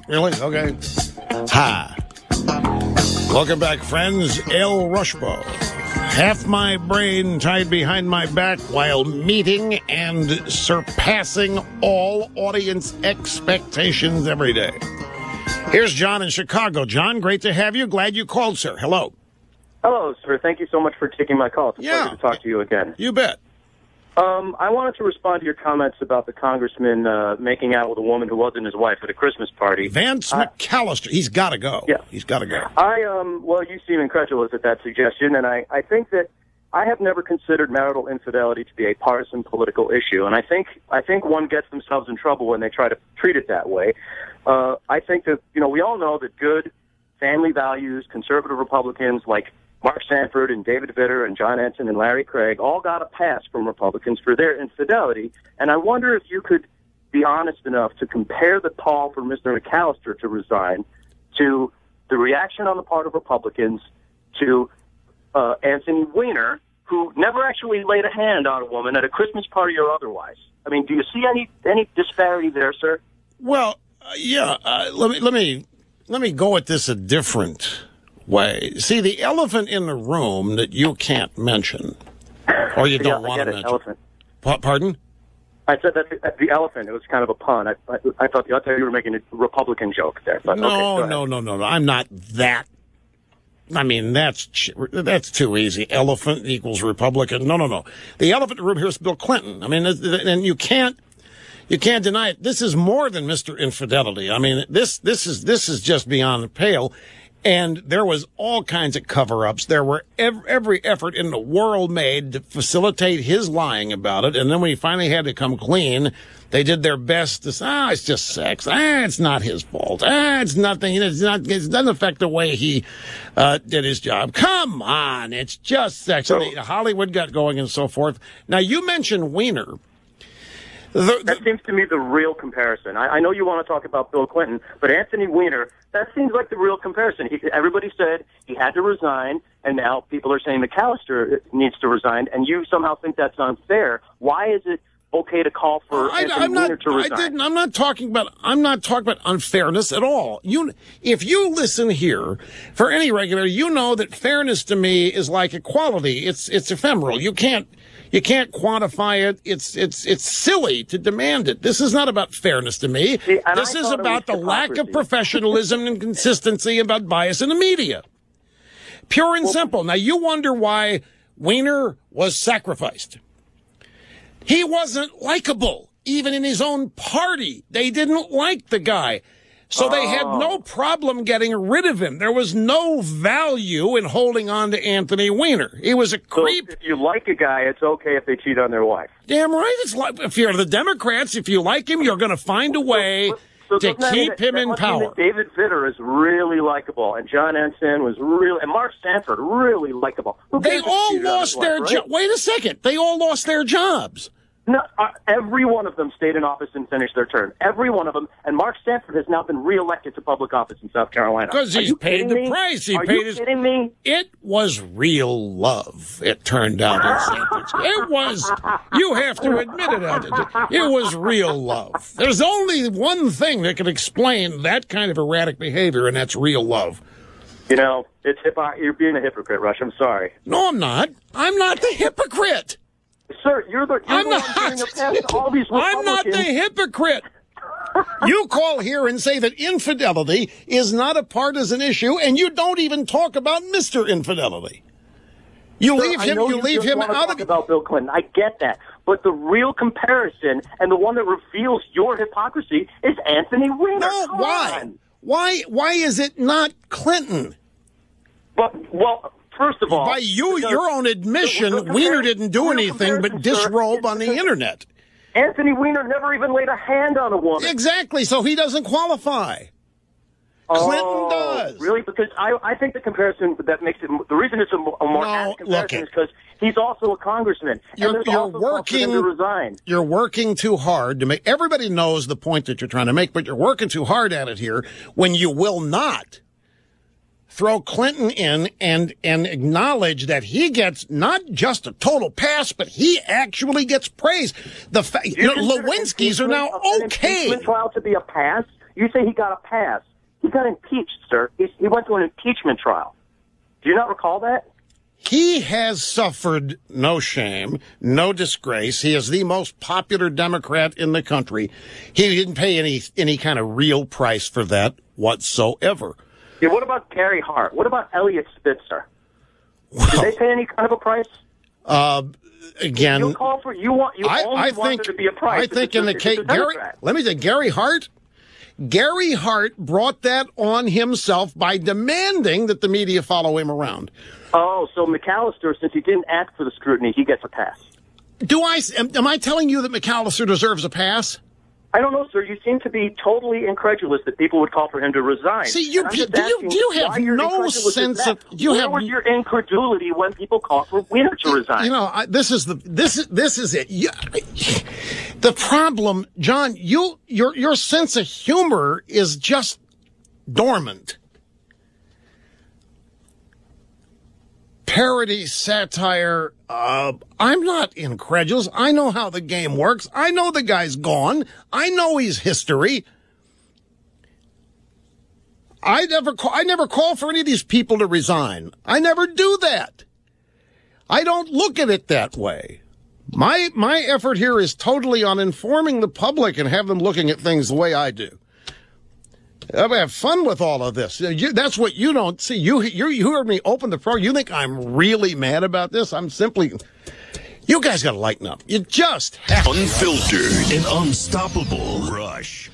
Really? Okay. Hi. Welcome back, friends. El Rushbo. Half my brain tied behind my back while meeting and surpassing all audience expectations every day. Here's John in Chicago. John, great to have you. Glad you called, sir. Hello. Hello, sir. Thank you so much for taking my call. It's a pleasure to talk to you again. You bet. I wanted to respond to your comments about the congressman making out with a woman who wasn't his wife at a Christmas party. Vance McAllister. He's got to go. Yeah. He's got to go. Well, you seem incredulous at that suggestion, and I think that I have never considered marital infidelity to be a partisan political issue, and I think one gets themselves in trouble when they try to treat it that way. I think that, we all know that good family values, conservative Republicans like Mark Sanford and David Vitter and John Ensign and Larry Craig all got a pass from Republicans for their infidelity. And I wonder if you could be honest enough to compare the call for Mr. McAllister to resign to the reaction on the part of Republicans to Anthony Weiner, who never actually laid a hand on a woman at a Christmas party or otherwise. I mean, do you see any disparity there, sir? Well, let me go at this a different way. See, the elephant in the room that you can't mention, or you don't want to mention. Elephant. Pardon? I said that the elephant. It was kind of a pun. I thought you were making a Republican joke there. But, no. I'm not that. I mean, that's too easy. Elephant equals Republican. No. The elephant in the room here is Bill Clinton. I mean, and you can't deny it. This is more than Mr. Infidelity. I mean, this is just beyond the pale. And there was all kinds of cover-ups. There were every effort in the world made to facilitate his lying about it. And then when he finally had to come clean, they did their best to say, it's just sex. It's not his fault. It's nothing. It doesn't affect the way he did his job. Come on. It's just sex. So, and Hollywood got going and so forth. Now, you mentioned Weiner. That seems to me the real comparison. I know you want to talk about Bill Clinton, but Anthony Weiner, that seems like the real comparison. Everybody said he had to resign, and now people are saying McAllister needs to resign, and you somehow think that's unfair. Why is it okay to call for Anthony Weiner to resign? I'm not talking about unfairness at all. If you listen here for any regular, you know that fairness to me is like equality. It's ephemeral. You can't quantify it. It's silly to demand it. This is not about fairness to me. This is about the lack of professionalism and consistency about bias in the media. Pure and simple. Now, you wonder why Weiner was sacrificed. He wasn't likable, even in his own party. They didn't like the guy. So they had no problem getting rid of him. There was no value in holding on to Anthony Weiner. He was a creep. So if you like a guy, it's okay if they cheat on their wife. Damn right. It's like, if you're the Democrats, if you like him, you're going to find a way to keep him in power. David Vitter is really likable, and John Ensign was really, and Mark Sanford really likable. They all lost their jobs. Wait a second. They all lost their jobs. No, every one of them stayed in office and finished their term. Every one of them. And Mark Sanford has now been reelected to public office in South Carolina. Because he's paid the price. Are you kidding me? It was real love, it turned out in Sanford's. It was. You have to admit it, it was real love. There's only one thing that can explain that kind of erratic behavior, and that's real love. You know, you're being a hypocrite, Rush. I'm sorry. No, I'm not. I'm not the hypocrite. Sir, you're the one giving a pass to all these Republicans. I'm not the hypocrite. You call here and say that infidelity is not a partisan issue, and you don't even talk about Mr. Infidelity. You leave him out of about Bill Clinton. I get that. But the real comparison and the one that reveals your hypocrisy is Anthony Weiner. No, why? Why is it not Clinton? Well, first of all, by your own admission, Weiner didn't do anything but disrobe on the internet. Anthony Weiner never even laid a hand on a woman. Exactly, so he doesn't qualify. Clinton does. Really? Because I think the comparison that makes it, the reason it's a more apt comparison is because he's also a congressman. You're working too hard to make, everybody knows the point that you're trying to make, but you're working too hard at it here when you will not throw Clinton in and acknowledge that he gets not just a total pass, but he actually gets praise. Lewinsky's are now okay. Trial to be a pass. You say he got a pass. He got impeached, sir. He went through an impeachment trial. Do you not recall that? He has suffered no shame, no disgrace. He is the most popular Democrat in the country. He didn't pay any kind of real price for that whatsoever. Yeah, what about Gary Hart? What about Elliot Spitzer? Well, did they pay any kind of a price? Again, you call for you want you only want there to be a price. I think in the case, let me say, Gary Hart brought that on himself by demanding that the media follow him around. Oh, so McAllister, since he didn't ask for the scrutiny, he gets a pass. Am I telling you that McAllister deserves a pass? I don't know, sir. You seem to be totally incredulous that people would call for him to resign. See, do you have no sense of Where was your incredulity when people call for Weiner to resign? You know, this is it. The problem, John, your sense of humor is just dormant. Parody, satire. I'm not incredulous. I know how the game works. I know the guy's gone. I know he's history. I never call for any of these people to resign. I never do that. I don't look at it that way. My effort here is totally on informing the public and have them looking at things the way I do. I have fun with all of this. That's what you don't see. You heard me open the program. You think I'm really mad about this? I'm simply... You guys got to lighten up. You just have to. Unfiltered and unstoppable. Rush.